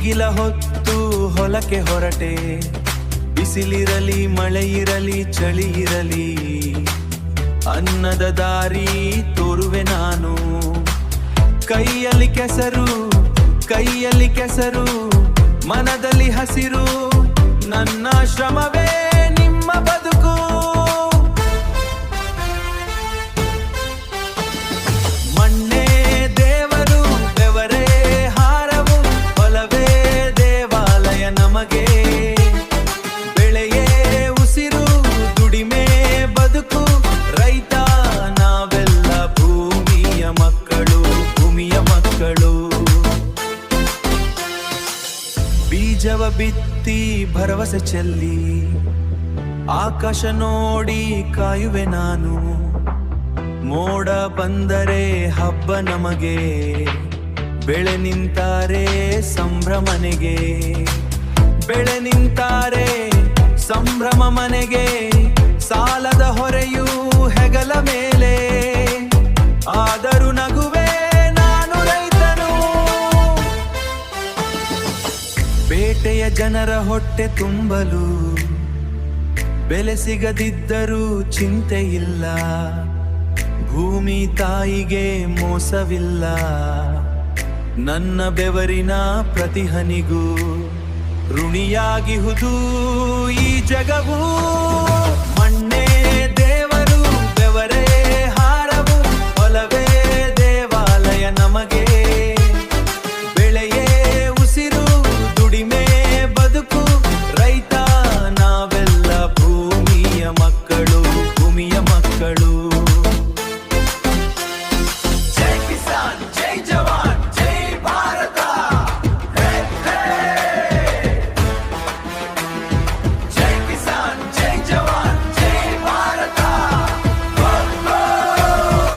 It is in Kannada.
ನೇಗಿಲ ಹೊತ್ತು ಹೊಲಕ್ಕೆ ಹೊರಟೆ, ಬಿಸಿಲಿರಲಿ ಮಳೆ ಇರಲಿ ಚಳಿ ಇರಲಿ, ಅನ್ನದ ದಾರಿ ತೋರುವೆ ನಾನು. ಕೈಯಲ್ಲಿ ಕೆಸರು ಮನದಲ್ಲಿ ಹಸಿರು, ನನ್ನ ಶ್ರಮವೇ ನಿಮ್ಮ ಬದುಕು. ಮಣ್ಣೇ ದೇವರು, ಬೆವರೇ ಹಾರವು, ಹೊಲವೇ ದೇವಾಲಯ ನಮಗೆ. ಬೆಳೆಯೇ ಉಸಿರು, ದುಡಿಮೆ ಬದುಕು, ರೈತ ನಾವೆಲ್ಲ ಭೂಮಿಯ ಮಕ್ಕಳು. ಬೀಜವ ಬಿತ್ತಿ ಭರವಸೆ ಚೆಲ್ಲಿ, ಆಕಾಶ ನೋಡಿ ಕಾಯುವೆ ನಾನು. ಮೋಡ ಬಂದರೆ ಹಬ್ಬ ನಮಗೆ, ಬೆಳೆ ನಿಂತಾರೆ ಸಂಭ್ರಮ ಮನೆಗೆ. ಬೆಳೆ ನಿಂತಾರೆ ಸಂಭ್ರಮ ಮನೆಗೆ, ಸಾಲದ ಹೊರೆಯೂ ಹೆಗಲ ಮೇಲೆ, ಆದರೂ ನಗುವೆ ನಾನು ರೈತನು. ಬೇಟೆಯ ಜನರ ಹೊಟ್ಟೆ ತುಂಬಲು ಬೆಲೆ ಸಿಗದಿದ್ದರೂ ಚಿಂತೆ ಇಲ್ಲ, ಭೂಮಿ ತಾಯಿಗೆ ಮೋಸವಿಲ್ಲ. ನನ್ನ ಬೆವರಿನ ಪ್ರತಿಹನಿಗೂ ಋಣಿಯಾಗಿಹುದು ಈ ಜಗವು.